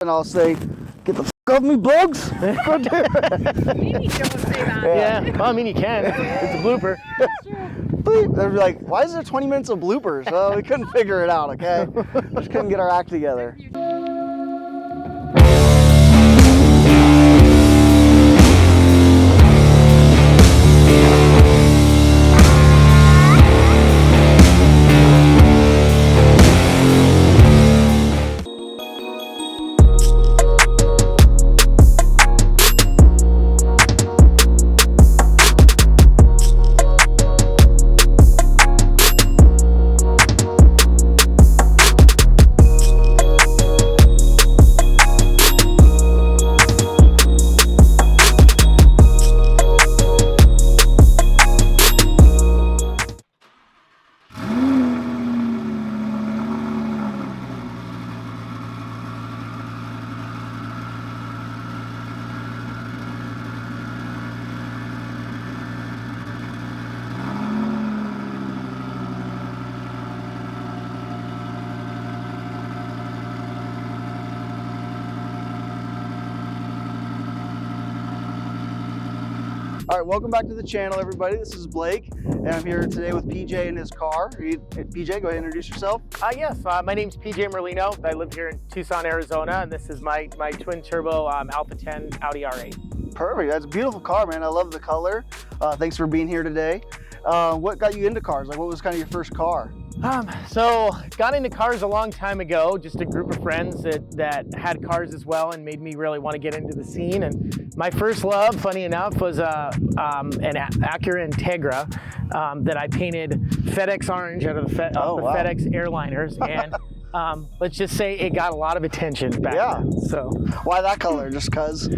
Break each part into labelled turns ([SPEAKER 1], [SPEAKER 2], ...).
[SPEAKER 1] and I'll say, "Get the f off me, bugs."
[SPEAKER 2] Maybe don't say that.
[SPEAKER 3] Yeah, well, I mean, you can. It's a blooper.
[SPEAKER 1] Bleep. They'd be like, "Why is there 20 minutes of bloopers?" Well, we couldn't figure it out, okay? Just couldn't get our act together. All right, welcome back to the channel, everybody. This is Blake, and I'm here today with PJ in his car. PJ, go ahead and introduce yourself.
[SPEAKER 3] Yes, my name's PJ Merlino. I live here in Tucson, Arizona, and this is my twin turbo Alpha 10 Audi R8.
[SPEAKER 1] Perfect. That's a beautiful car, man. I love the color. Thanks for being here today. What got you into cars? Like, what was kind of your first car?
[SPEAKER 3] So got into cars a long time ago, just a group of friends that had cars as well and made me really want to get into the scene. And my first love, funny enough, was an Acura Integra that I painted FedEx orange out of the FedEx airliners. And let's just say it got a lot of attention back then. So
[SPEAKER 1] why that color? Just cause?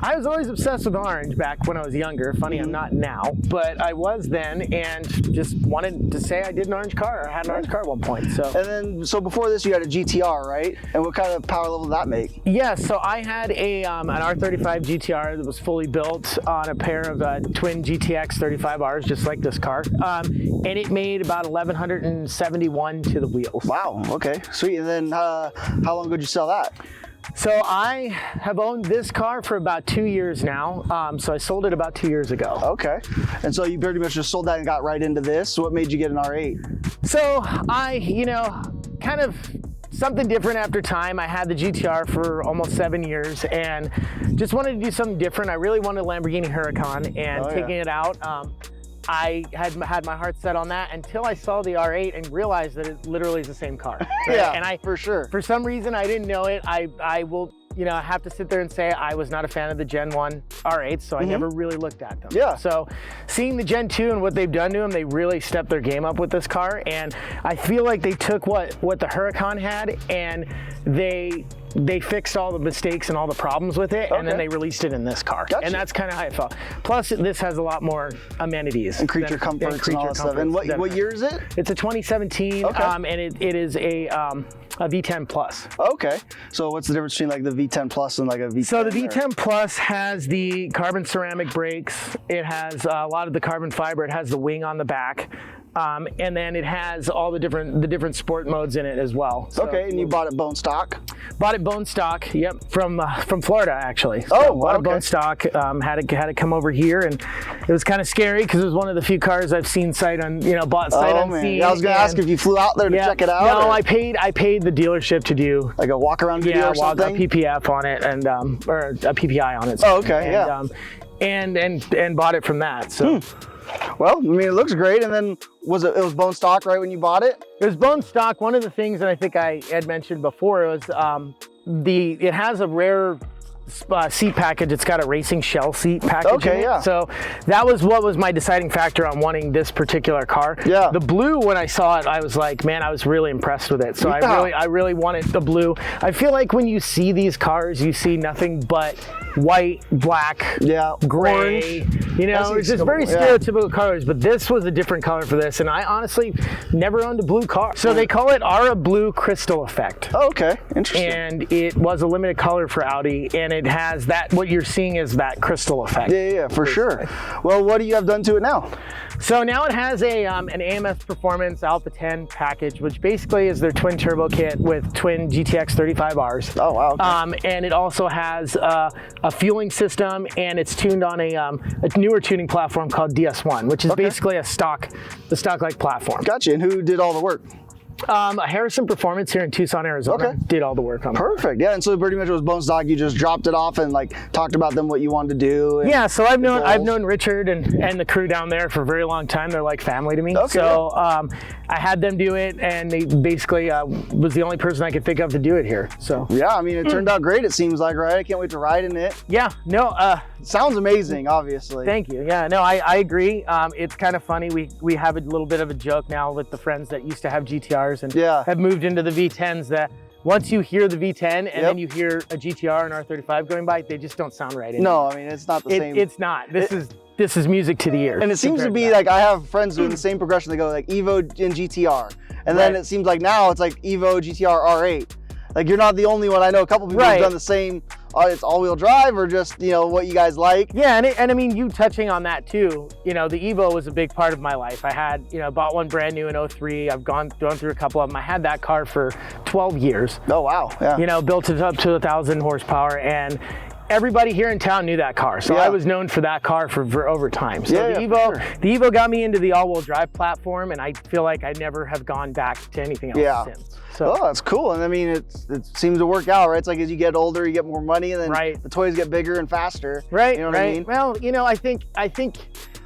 [SPEAKER 3] I was always obsessed with orange back when I was younger. Funny, I'm not now, but I was then, and just wanted to say I did an orange car. I had an orange car at one point. So. And
[SPEAKER 1] then, so before this, you had a GTR, right? And what kind of power level did that make?
[SPEAKER 3] Yeah, so I had an R35 GTR that was fully built on a pair of twin GTX 35Rs, just like this car, and it made about 1,171 to the wheels.
[SPEAKER 1] Wow. Okay. Sweet. And then, how long ago did you sell that?
[SPEAKER 3] So I have owned this car for about 2 years now. So I sold it about 2 years ago.
[SPEAKER 1] Okay. And so you pretty much just sold that and got right into this. So what made you get an R8?
[SPEAKER 3] So I, kind of something different after time. I had the GTR for almost 7 years and just wanted to do something different. I really wanted a Lamborghini Huracan, and taking it out, I had my heart set on that until I saw the R8 and realized that it literally is the same car. Right?
[SPEAKER 1] Yeah,
[SPEAKER 3] and
[SPEAKER 1] for sure.
[SPEAKER 3] For some reason, I didn't know it. I will, I have to sit there and say I was not a fan of the Gen 1 R8, so I never really looked at them.
[SPEAKER 1] Yeah.
[SPEAKER 3] So seeing the Gen 2 and what they've done to them, they really stepped their game up with this car, and I feel like they took what the Huracan had and they fixed all the mistakes and all the problems with it, and then they released it in this car. Gotcha. And that's kind of how I felt. Plus, this has a lot more amenities.
[SPEAKER 1] And creature comforts and all that stuff. And what year is it?
[SPEAKER 3] It's a 2017, and it is a V10 Plus.
[SPEAKER 1] Okay. So what's the difference between like the V10 Plus and like a V10?
[SPEAKER 3] So the V10 Plus has the carbon ceramic brakes. It has a lot of the carbon fiber. It has the wing on the back. And then it has all the different sport modes in it as well. So,
[SPEAKER 1] okay, and you bought it bone stock?
[SPEAKER 3] Bought it bone stock, yep, from Florida actually. So bought it bone stock, had it come over here, and it was kind of scary because it was one of the few cars I've seen bought sight unseen.
[SPEAKER 1] Yeah, I was gonna ask if you flew out there to check it out.
[SPEAKER 3] No, I paid the dealership to do
[SPEAKER 1] like a walk around video or something?
[SPEAKER 3] A PPF on it and or a PPI on it.
[SPEAKER 1] Oh, okay,
[SPEAKER 3] and bought it from that. So.
[SPEAKER 1] Well, I mean, it looks great. And then it was bone stock right when you bought it?
[SPEAKER 3] It was bone stock. One of the things that I think I had mentioned before was it has a rare seat package. It's got a racing shell seat package in it. So that was what was my deciding factor on wanting this particular car.
[SPEAKER 1] Yeah.
[SPEAKER 3] The blue, when I saw it, I was like, man, I was really impressed with it. So I really wanted the blue. I feel like when you see these cars, you see nothing but white, black, gray, orange. It's just very stereotypical colors, but this was a different color for this, and I honestly never owned a blue car. So they call it Aura Blue Crystal Effect.
[SPEAKER 1] Oh, okay, interesting.
[SPEAKER 3] And it was a limited color for Audi, and and it has that, what you're seeing is that crystal effect.
[SPEAKER 1] Yeah, for sure. Well, what do you have done to it now?
[SPEAKER 3] So now it has a an AMS Performance Alpha 10 package, which basically is their twin turbo kit with twin GTX 35Rs.
[SPEAKER 1] Oh, wow. Okay.
[SPEAKER 3] And it also has a fueling system, and it's tuned on a newer tuning platform called DS1, which is basically the stock-like platform.
[SPEAKER 1] Gotcha. And who did all the work?
[SPEAKER 3] Harrison Performance here in Tucson, Arizona, did all the work on it.
[SPEAKER 1] Perfect. Yeah, and so pretty much it was bone stock. You just dropped it off and like talked about them, what you wanted to do. And
[SPEAKER 3] yeah, so I've known Richard and the crew down there for a very long time. They're like family to me. Okay. So I had them do it, and they basically was the only person I could think of to do it here. So
[SPEAKER 1] yeah, I mean, it turned out great. It seems like, right? I can't wait to ride in it.
[SPEAKER 3] Yeah. No.
[SPEAKER 1] Sounds amazing, obviously.
[SPEAKER 3] Thank you. Yeah. No, I agree. It's kind of funny. We have a little bit of a joke now with the friends that used to have GTRs and have moved into the V10s, that once you hear the V10 and then you hear a GTR and R35 going by, they just don't sound right anymore.
[SPEAKER 1] No, I mean, it's not the same.
[SPEAKER 3] It's not. This is music to the ears.
[SPEAKER 1] And it seems to be like, I have friends doing the same progression. They go like Evo and GTR. And then it seems like now it's like Evo, GTR, R8. Like, you're not the only one. I know a couple people who've done the same. It's all-wheel drive, or just, you know, what you guys like.
[SPEAKER 3] Yeah, and I mean, you touching on that too. You know, the Evo was a big part of my life. I had, you know, bought one brand new in 03. I've gone through a couple of them. I had that car for 12 years.
[SPEAKER 1] Oh, wow. Yeah.
[SPEAKER 3] You know, built it up to 1,000 horsepower, and everybody here in town knew that car. So I was known for that car for over time. So the Evo got me into the all-wheel drive platform, and I feel like I never have gone back to anything else since. So,
[SPEAKER 1] oh, that's cool. And I mean, it seems to work out, right? It's like as you get older, you get more money, and then the toys get bigger and faster.
[SPEAKER 3] Right,
[SPEAKER 1] you know what I mean?
[SPEAKER 3] Well, you know, I think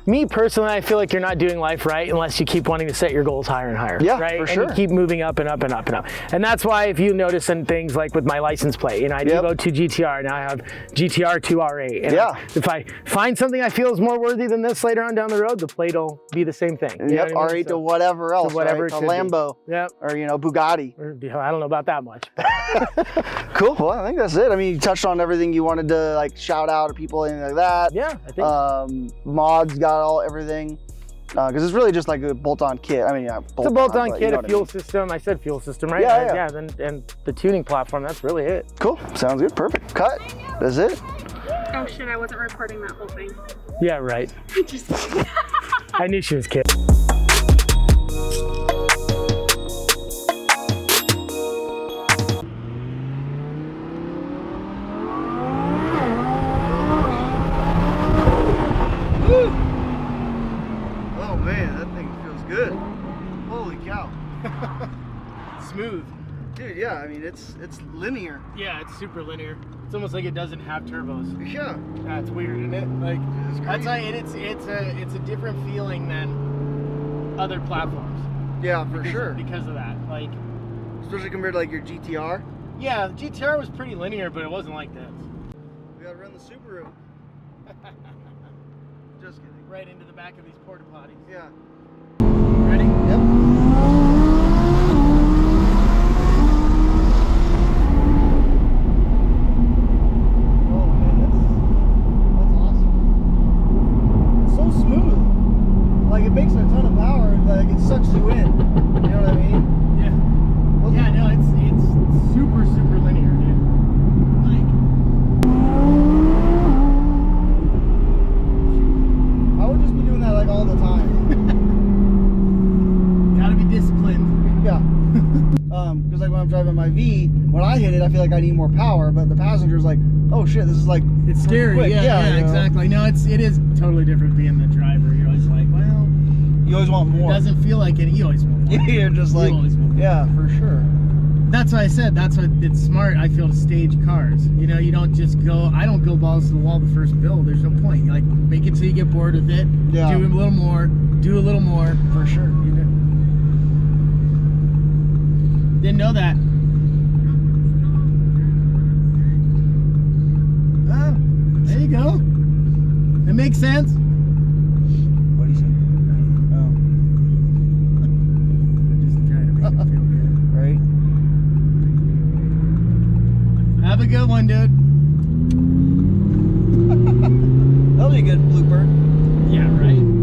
[SPEAKER 3] me personally, I feel like you're not doing life right unless you keep wanting to set your goals higher and higher.
[SPEAKER 1] Yeah,
[SPEAKER 3] right?
[SPEAKER 1] for sure.
[SPEAKER 3] And you keep moving up and up and up and up. And that's why, if you notice in things like with my license plate, you know, I Evo 2 GTR, now I have GTR 2 R8. And if I find something I feel is more worthy than this later on down the road, the plate will be the same thing.
[SPEAKER 1] Yep, R8 I mean? To whatever else,
[SPEAKER 3] to whatever
[SPEAKER 1] right? A Lambo.
[SPEAKER 3] Yep.
[SPEAKER 1] Or, you know, Bugatti.
[SPEAKER 3] Or, I don't know about that much.
[SPEAKER 1] Cool. Well, I think that's it. I mean, you touched on everything you wanted to like shout out to people, anything like that.
[SPEAKER 3] Yeah, I think.
[SPEAKER 1] Mods got everything. Because it's really just like a bolt-on kit. I mean,
[SPEAKER 3] it's a bolt-on kit, a fuel system. I said fuel system, right? Yeah. And the tuning platform. That's really it.
[SPEAKER 1] Cool. Sounds good. Perfect. Cut. That's it.
[SPEAKER 2] Oh shit! I wasn't recording that whole thing.
[SPEAKER 3] Yeah, right. I knew she was kidding.
[SPEAKER 1] Oh man, that thing feels good. Holy cow.
[SPEAKER 3] Smooth.
[SPEAKER 1] Dude, yeah, I mean, it's linear.
[SPEAKER 3] Yeah, it's super linear. It's almost like it doesn't have turbos.
[SPEAKER 1] Yeah.
[SPEAKER 3] That's weird, isn't it? Like, that's why it's a different feeling than other platforms.
[SPEAKER 1] Yeah, for sure.
[SPEAKER 3] Because of that, like,
[SPEAKER 1] especially compared to like your GTR.
[SPEAKER 3] Yeah, the GTR was pretty linear, but it wasn't like this.
[SPEAKER 1] We gotta run the Subaru. Just kidding.
[SPEAKER 3] Right into the back of these porta potties.
[SPEAKER 1] Yeah.
[SPEAKER 3] Ready?
[SPEAKER 1] Yep. Oh man, that's awesome. It's so smooth. Like, it makes a ton of power, and like it sucks you in. You know what I mean?
[SPEAKER 3] Yeah. Yeah, no, it's super linear, dude. Like,
[SPEAKER 1] I would just be doing that like all the time.
[SPEAKER 3] gotta be disciplined.
[SPEAKER 1] Yeah. Because like when I'm driving my V, when I hit it, I feel like I need more power, but the passenger's like, oh shit, this is like,
[SPEAKER 3] it's scary.
[SPEAKER 1] Quick.
[SPEAKER 3] Yeah, exactly. No, it is totally different being the driver. You're always like, well,
[SPEAKER 1] you always want more.
[SPEAKER 3] It doesn't feel like it. You always want more.
[SPEAKER 1] You're just like,
[SPEAKER 3] you always want more.
[SPEAKER 1] Yeah, for sure.
[SPEAKER 3] That's why I said, that's why it's smart, I feel, to stage cars. You know, you don't just go, I don't go balls to the wall the first build. There's no point. Like, make it till you get bored with it.
[SPEAKER 1] Yeah.
[SPEAKER 3] Do a little more. Do a little more.
[SPEAKER 1] For sure.
[SPEAKER 3] You know? Didn't know that. Oh, there you go. It makes sense.
[SPEAKER 1] What do you say? Oh.
[SPEAKER 3] I'm just trying to make it feel good.
[SPEAKER 1] Right?
[SPEAKER 3] Have a good one, dude.
[SPEAKER 1] That'll be a good blooper.
[SPEAKER 3] Yeah, right.